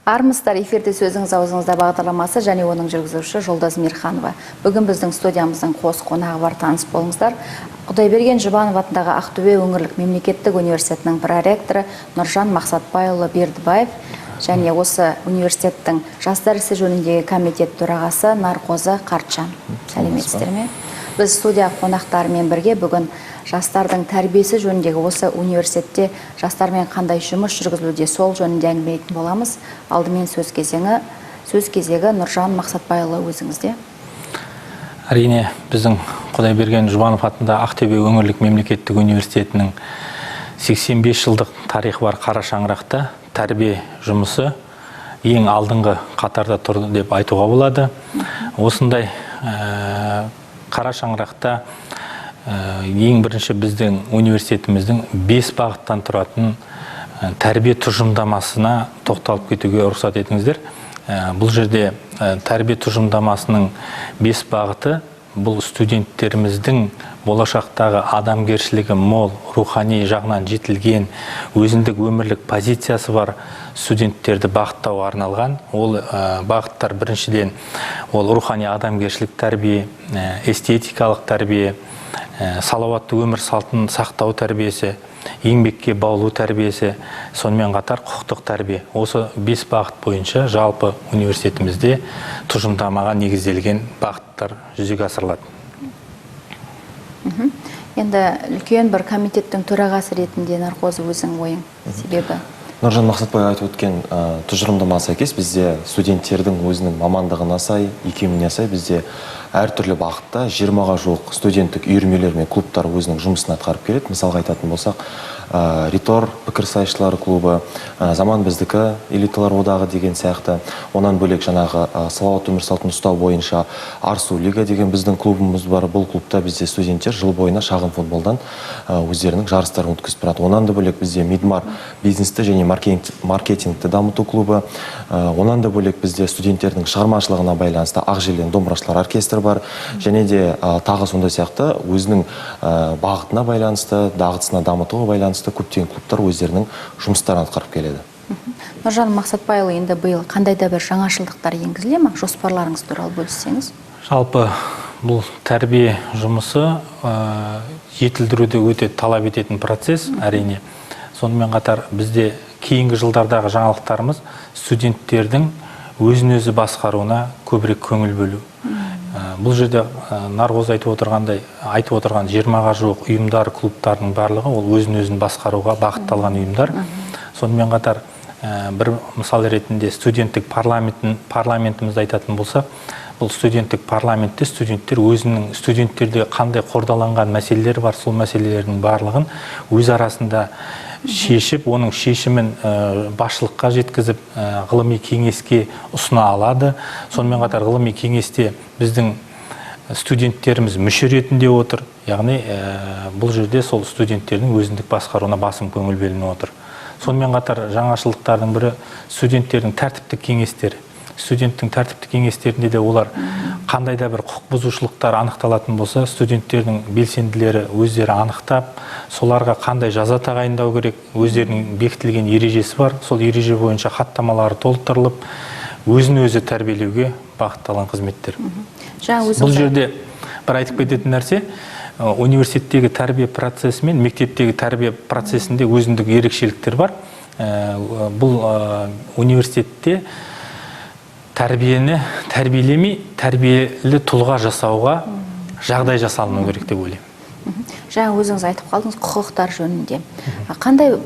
Армысыздар, эфирде сөзіңіз аузыңызда бағдарламасы және оның жүргізушісі Жолдас Мирханова. Бүгін біздің студиямыздың қос қонағы бар, таныс болыңыздар. Құдайберген Жұбанов атындағы Ақтөбе өңірлік мемлекеттік университетінің проректоры Нұржан Мақсатбайұлы Бердібаев және осы университеттің жастар ісі жөніндегі комитет төрағасы Нарқозы Қартжан. Сәлеметсіздер ме? Біз студия қонақтарымен бірге бүгін жастардың тәрбиесі жөніндегі осы университетте жастармен қандай жұмыс жүргізілуде сол жөнінде әңгімелейтін боламыз. Алдымен сөз кезегі Нұржан Мақсатбайұлы өзіңізде. Әрине, біздің Құдайберген Жұбанов атындағы Ақтөбе өңірлік мемлекеттік университетінің 85 жылдық тарихы бар қара шаңырақта тәрбие жұмысы ең алдыңғы қатарда тұрды деп айтуға болады. Осындай қара шаңырақта ең бірінші біздің университетіміздің 5 бағыттан тұратын тәрбие тұжырымдамасына тоқталып кетуге рұқсат етіңіздер. Бұл жерде тәрбие тұжырымдамасының 5 бағыты бұл студенттеріміздің болашақтағы адамгершілігі мол, рухани жағынан жетілген, өзіндік өмірлік позициясы бар студенттерді бағыттауға арналған. Ол бағыттар біріншіден ол рухани адамгершілік тәрбие, эстетикалық тәрбие, салауатты өмір салтын сақтау тәрбиесі, еңбекке баулу тәрбиесі, сонымен қатар құқықтық тәрбие. Осы 5 бағыт бойынша жалпы университетімізде тұжырымдамаға негізделген бағыттар жүзеге асырылады. Енді үлкен бір комитеттің төрағасы ретінде Нарқозы өзің ойың себебі? Нұржан Мақсатбай айтып өткен тұжырымдама сәйкес бізде студенттердің өзінің мамандығына сай, икеміне сай бізде әртүрлі бағытта 20-ға жуық студенттік үйірмелер мен клубтар өзінің жұмысын атқарып келеді. Мысалға айтатын болсақ, Ритор пікірсайшылар клубы, Заман біздікі, элиталар одағы деген сияқты. Онан бөлек жаңағы салауатты өмір салтын ұстау бойынша Арсу лига деген біздің клубымыз бар. Бұл клубта бізде студенттер жыл бойына шағын футболдан өздерінің жарыстарын өткізіп тұрады. Онан да бөлек бізде Мидмар бизнесті және маркетингті дамыту клубы. Онан да бөлек бізде студенттердің шығармашылығына байланысты Ақжелен домбырашылар оркестрі бар. Және де тағы сондай сияқты өзінің бағытына байланысты, дағдысына дамытуға байланысты көптеген клубтар өздерінің жұмыстарын атқарып келеді. Нұржан Мақсатбайұлы, енді биыл қандай да бір жаңашылдықтар енгізіле ме? Жоспарларыңыз туралы бөліссеңіз. Жалпы бұл тәрбие жұмысы жетілдіруді өте талап ететін процесс, әрине. Сонымен қатар бізде кейінгі жылдардағы жаңалықтарымыз студенттердің өзін-өзі басқаруына көбірек көңіл бөлу. Бұл жерде Нарғоз айтып отырған 20-ға жуық ұйымдар, клубтардың барлығы ол өзін-өзін басқаруға бағытталған ұйымдар. Сонымен қатар бір мысал ретінде студенттік парламентімізді айтатын болсақ, бұл студенттік парламентте студенттер өзінің студенттерде қандай қордаланған мәселелер бар, сол мәселелердің барлығын өз арасында шешіп, оның шешімін басшылыққа жеткізіп, ғылыми кеңеске ұсына алады. Сонымен қатар ғылыми кеңесте біздің студенттеріміз мүше ретінде отыр. Яғни бұл жерде сол студенттердің өзіндік басқаруына басым көңіл бөлініп отыр. Сонымен қатар жаңашылдықтардың бірі студенттердің тәртіптік кеңестері. Студенттің тәртіптік кеңестерінде де олар қандай да бір құқық бұзушылықтар анықталатын болса, студенттердің белсенділері өздері анықтап, соларға қандай жаза тағайындау керек, өздерінің бекітілген ережесі бар. Сол ереже бойынша хаттамалары толтырылып, өзін-өзі тәрбиелеуге бағытталған қызметтер. Бұл жерде бір айтып кететін нәрсе, университеттегі тәрбие процесі мен мектептегі тәрбие процесінде өзіндік ерекшеліктер бар. Бұл университетте тәрбиелемей, тәрбиелі тұлға жасауға жағдай жасалыну керек деп ойлаймын. Жаңа өзіңіз айтып қалдыңыз құқықтар жөнінде. Қандай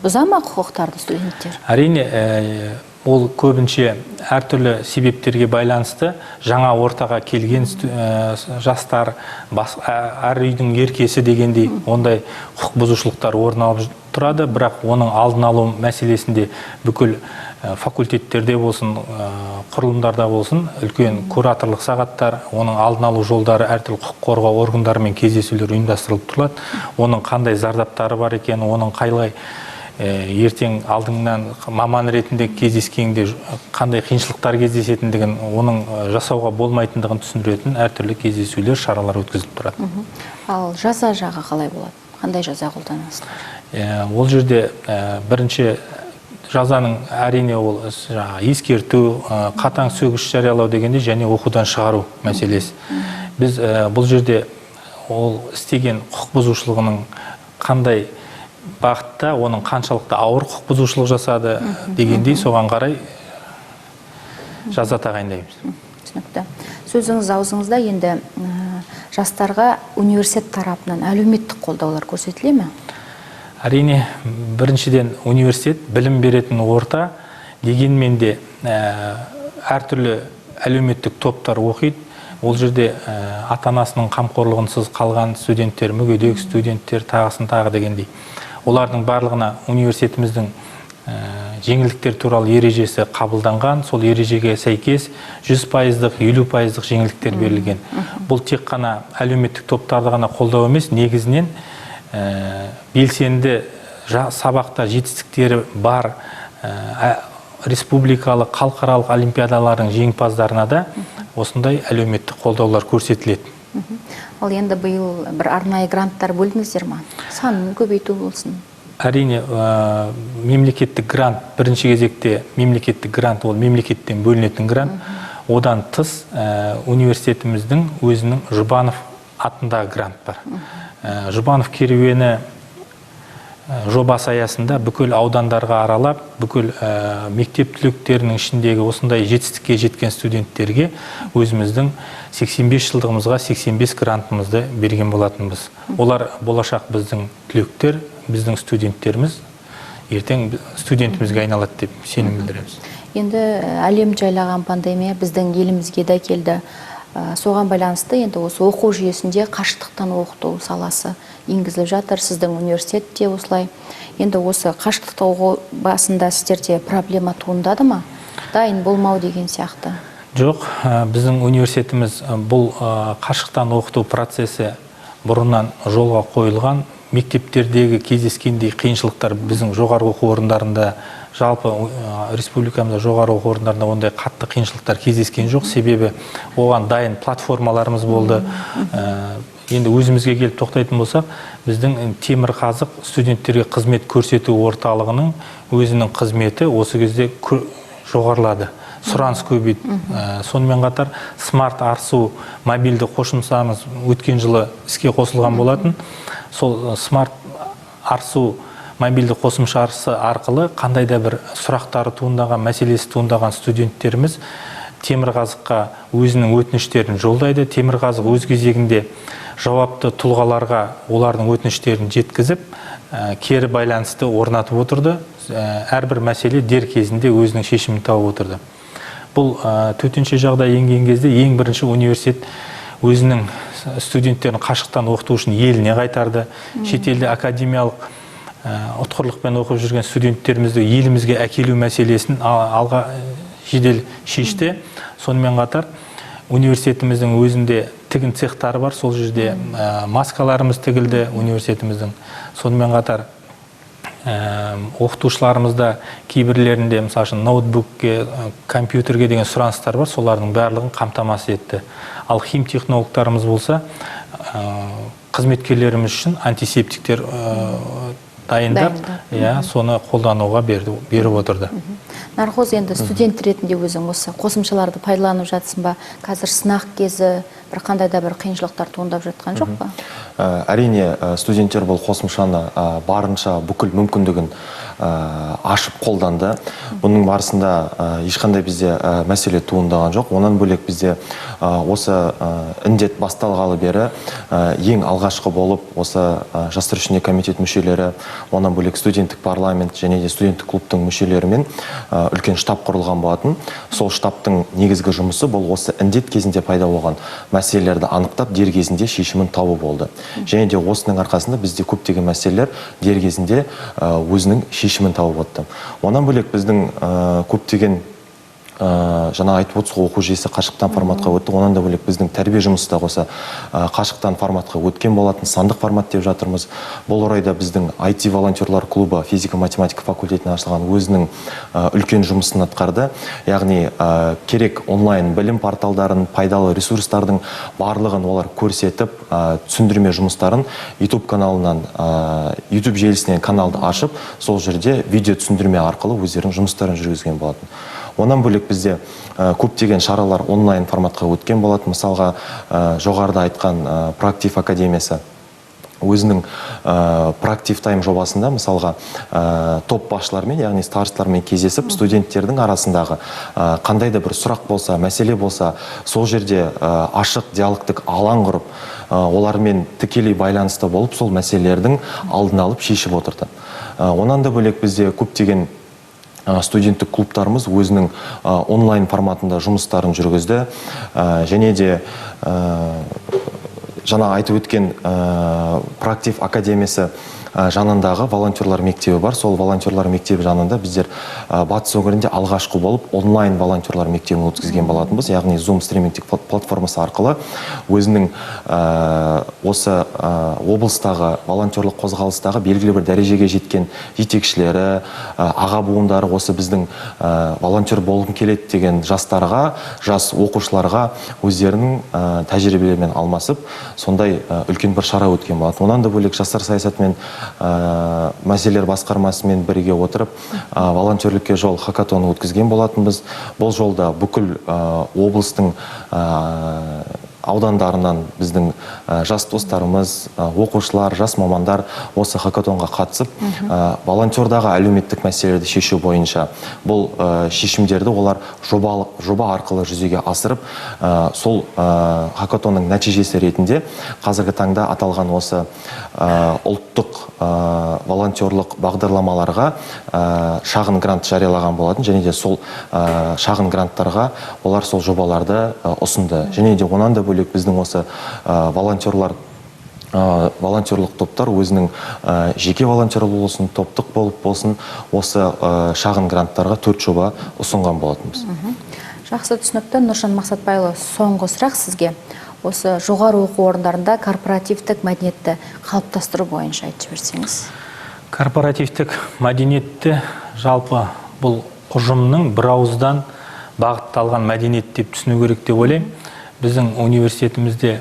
бұза ма құқықтарды студенттер? Әрине, ол көбінше әртүрлі себептерге байланысты жаңа ортаға келген жастар, әр үйдің еркесі дегендей ондай құқық бұзушылықтар орын алып тұрады, бірақ оның алдын алу мәселесінде бүкіл факультеттерде болсын, құрылымдарда болсын, үлкен кураторлық сағаттар, оның алдын алу жолдары әртүрлі құқық қорғау органдарымен кездесулер ұйымдастырылып тұрады. Оның қандай зардаптары бар екені, оның қалай ертең алдыңнан маман ретінде кездескенде қандай қиыншылықтар кездесетіндігін, оның жасауға болмайтындығын түсіндіретін әртүрлі кездесулер, шаралар өткізіліп тұрады. Ал жаза жағы қалай болады? Қандай жаза қолданасыздар? Ол жерде бірінші жазаның әрине ол ескерту, қатаң сөгіс жариялау дегенде және оқудан шығару мәселесі. Біз бұл жерде ол істеген құқық бұзушылығының қандай бағытта, оның қаншалықты ауыр құқық бұзушылық жасады дегендей соған қарай жаза тағайындаймыз. Түсінікті. Сөзіңіз аузыңызда енді жастарға университет тарапынан әлеуметтік қолдаулар көрсетіле ме? Әрине, біріншіден университет білім беретін орта, дегенмен де әртүрлі әлеуметтік топтар оқиды. Ол жерде ата-анасының қамқорлығынсыз қалған студенттер, мүгедек студенттер, тағысын тағы дегендей. Олардың барлығына университетіміздің жеңілдіктер туралы ережесі қабылданған, сол ережеге сәйкес 100%, 50% жеңілдіктер берілген. Бұл тек қана әлеуметтік топтарды ғана қолдау емес, негізінен белсенді сабақта жетістіктері бар республикалық, халықаралық олимпиадалардың жеңімпаздарына да осындай әлеуметтік қолдаулар көрсетіледі. Ал енді биыл бір арнайы гранттар бөлдіңіздер ме? Санын көбейту болсын. Әрине, мемлекеттік грант, бірінші кезекте мемлекеттік грант, ол мемлекеттен бөлінетін грант. Одан тыс университетіміздің өзінің Жұбанов атындағы грант бар. Жұбанов керуені жобасы аясында бүкіл аудандарға аралап, бүкіл мектеп түлектерінің ішіндегі осындай жетістікке жеткен студенттерге өзіміздің 85 жылдығымызға 85 грантымызды берген болатынбыз. Олар болашақ біздің түлектер, біздің студенттеріміз ертең студентімізге айналады деп сенім білдіреміз. Енді әлем жайлаған пандемия біздің елімізге де келді. Соған байланысты енді осы оқу жүйесінде қашықтықтан оқыту саласы енгізіліп жатыр. Сіздің университетте осылай. Енді осы қашықтықта оқу басында сіздерде проблема туындады ма? Дайын болмау деген сияқты. Жоқ, біздің университетіміз бұл қашықтан оқыту процесі бұрыннан жолға қойылған. Мектептердегі кездескендей қиыншылықтар біздің жоғары оқу орындарында, жалпы республикамызда жоғары оқу орындарында ондай қатты қиыншылықтар кездескен жоқ. Себебі оған дайын платформаларымыз болды. Енді өзімізге келіп тоқтайтын болсақ, біздің Темірқазық студенттерге қызмет көрсету орталығының өзінің қызметі осы кезде жоғарылады. Сұраныс көбейді. Сонымен қатар смарт арсу мобильді қосымшамыз өткен жылы іске қосылған болатын. Сол смарт арсу мобильді қосымшасы арқылы қандай да бір сұрақтары туындаған, мәселесі туындаған студенттеріміз Темірқазыққа өзінің өтініштерін жолдайды. Темірқазық өз кезегінде жауапты тұлғаларға олардың өтініштерін жеткізіп, кері байланысты орнатып отырды. Әрбір мәселе дер кезінде өзінің шешімін тауып отырды. Бұл төтенше жағдай енген кезде ең бірінші университет өзінің студенттерін қашықтан оқыту үшін еліне қайтарды. Шетелде академиялық ұтқырлықпен оқып жүрген студенттерімізді елімізге әкелу мәселесін алға жедел шешті. Сонымен қатар университетіміздің өзінде тігін цехтары бар. Сол жерде маскаларымыз тігілді университетіміздің. Сонымен қатар оқытушыларымызда кейбірлерінде мысалы үшін ноутбукке, компьютерге деген сұраныстар бар, солардың барлығын қамтамасыз етті. Ал химтехнологтарымыз болса, қызметкерлеріміз үшін антисептиктер дайындап, соны қолдануға беріп отырды. Нархоз, енді студент ретінде өзің осы қосымшаларды пайдаланып жатсың ба? Қазір сынақ кезі бір қандай да бір қиыншылықтар туындап жатқан жоқ па? Әрине, студенттер бұл қосымшаны барынша бүкіл мүмкіндігін ашып қолданды. Бұның барысында ешқандай бізде мәселе туындаған жоқ. Онан бөлек бізде осы індет басталғалы бері ең алғашқы болып осы жастар ішінде комитет мүшелері, онан бөлек студенттік парламент және де студенттік клубтың мүшелерімен үлкен штаб құрылған болатын. Сол штабтың негізгі жұмысы бұл осы індет кезінде пайда болған мәселелерді анықтап, дер кезінде шешімін табу болды. Және де осының арқасында бізде көптеген мәселелер дер кезінде өзінің шешімін тауып отты. Онан бөлек біздің көптеген жаңа айтып отырсыз ғой, оқу жүйесі қашықтан форматқа өтті. Онан да бөлек біздің тәрбие жұмысы да осы қашықтан форматқа өткен болатын, сандық формат деп жатырмыз. Бұл орайда біздің IT волонтерлар клубы физика-математика факультетіне ашылған өзінің үлкен жұмысын атқарды. Яғни керек онлайн білім порталдарын, пайдалы ресурстардың барлығын олар көрсетіп, түсіндірме жұмыстарын YouTube каналынан, YouTube желісінен каналды ашып, сол жерде видео түсіндірме арқылы өздерінің жұмыстарын жүргізген болатын. Онан бөлек бізде көптеген шаралар онлайн форматқа өткен болатын. Мысалға, жоғарыда айтқан Проактив академиясы өзінің Проактив тайм жобасында, мысалға, топ басшылармен, яғни старшылармен кездесіп, студенттердің арасындағы қандай да бір сұрақ болса, мәселе болса, сол жерде ашық диалогтық алаң құрып, олармен тікелей байланысты болып, сол мәселелердің алдын алып шешіп отырды. Онан да бөлек бізде көптеген студенттік клубтарымыз өзінің онлайн форматында жұмыстарын жүргізді. Және де жаңа айтып өткен Проактив академиясы жанындағы волонтерлар мектебі бар. Сол волонтерлар мектебі жанында біздер батыс өңірінде алғашқы болып онлайн волонтерлар мектебін өткізген болатынбыз. Яғни Zoom стримингтік платформасы арқылы өзінің осы облыстағы волонтерлық қозғалыстағы белгілі бір дәрежеге жеткен жетекшілері, аға буындары, осы біздің волонтер болғым келеді деген жастарға, жас оқушыларға өздерінің тәжірибелерімен алмасып, сондай үлкен бір шара өткен болатын. Онан да бөлек жастар саясатымен мәселелер басқармасымен бірге отырып, волонтерлікке жол хакатонын өткізген болатынбыз. Бұл жолда бүкіл облыстың аудандарынан біздің жас достарымыз, оқушылар, жас мамандар осы хакатонға қатысып, волонтердағы әлеуметтік мәселелерді шешу бойынша бұл шешімдерді олар жоба арқылы жүзеге асырып, сол хакатонның нәтижесі ретінде қазіргі таңда аталған осы ұлттық волонтерлық бағдарламаларға шағын грант жариялаған болатын, және де сол шағын гранттарға олар сол жобаларды ұсынды. Және де онан да бөлек біздің осы волонтерлық топтар өзінің жеке волонтер болсын, топтық болып болсын, осы шағын гранттарға 4 жоба ұсынған болатынбыз. Жақсы түсінікті. Нұржан Мақсатбайұлы, соңғы сұрақ сізге. Осы жоғары оқу орындарында корпоративтік мәдениетті қалыптастыру бойынша айтып берсеңіз. Корпоративтік мәдениетті жалпы бұл ұжымның бір ауыздан бағытталған мәдениет деп түсіну керек деп ойлаймын. Біздің университетімізде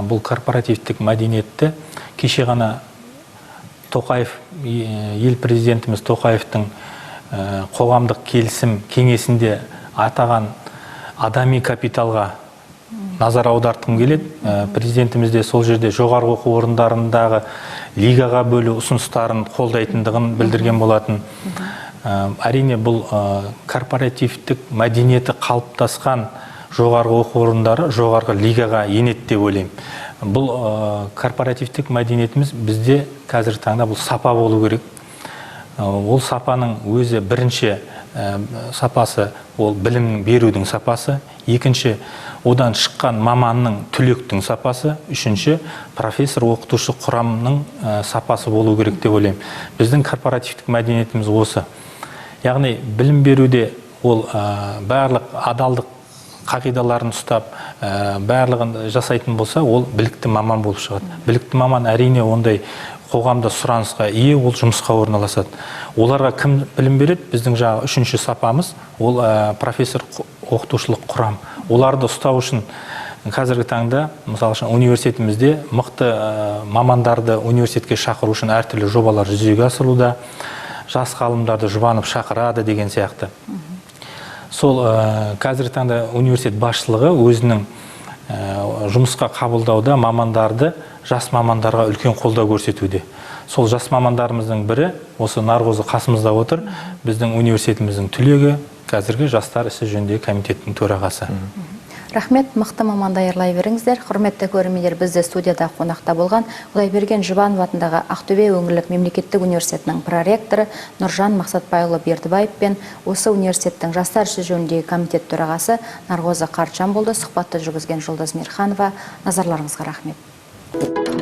бұл корпоративтік мәдениетті кеше ғана Тоқаев, ел президентіміз Тоқаевтың қоғамдық келісім кеңесінде атаған адами капиталға назар аудартқым келеді. Президентімізде сол жерде жоғарғы оқу орындарындағы лигаға бөлу ұсыныстарын қолдайтындығын білдірген болатын. Әрине бұл корпоративтік мәдениеті қалыптасқан жоғарғы оқу орындары жоғарғы лигаға енеді деп ойлаймын. Бұл корпоративтік мәдениетіміз бізде қазіргі таңда бұл сапа болу керек. Ол сапаның өзі бірінші сапасы ол білім берудің сапасы, екінші одан шыққан маманның, түлектің сапасы, үшінші профессор, оқытушы құрамның сапасы болу керек деп ойлаймын. Біздің корпоративтік мәдениетіміз осы. Яғни білім беруде ол барлық адалдық қағидаларын ұстап, барлығын жасайтын болса, ол білікті маман болып шығады. Білікті маман әрине ондай қоғамда сұранысқа ие, ол жұмысқа орналасады. Оларға кім білім береді? Біздің жағы үшінші сапамыз, ол профессор, оқытушылық құрам. Оларды ұстау үшін қазіргі таңда, мысалы үшін университетімізде мықты мамандарды университетке шақыру үшін әртүрлі жобалар жүзеге асырылуда, жас ғалымдарды жұбанып шақырады деген сияқты. Сол қазіргі таңда университет басшылығы өзінің жұмысқа қабылдауда мамандарды жас мамандарға үлкен қолдау көрсетуде. Сол жас мамандарымыздың бірі осы Нарғозы қасымызда отыр. Біздің университетіміздің түлегі, қазіргі жастар ісі жөніндегі комитеттің төрағасы. Рахмет, мықты маман даярлай беріңіздер. Құрметті көрермендер, бізде студияда қонақта болған Құдайберген Жұбанов атындағы Ақтөбе өңірлік мемлекеттік университетінің проректоры Нұржан Мақсатбайұлы Бердібаев пен осы университеттің жастар ісі жөніндегі комитет төрағасы Нарғозы Қартжан болды. Сұхбатты жүргізген Жолдас Мирханова. Назарларыңызға рахмет.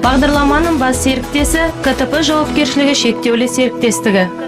Бағдарламаның бас серіктесі КТП жауапкершілігі шектеулі серіктестігі.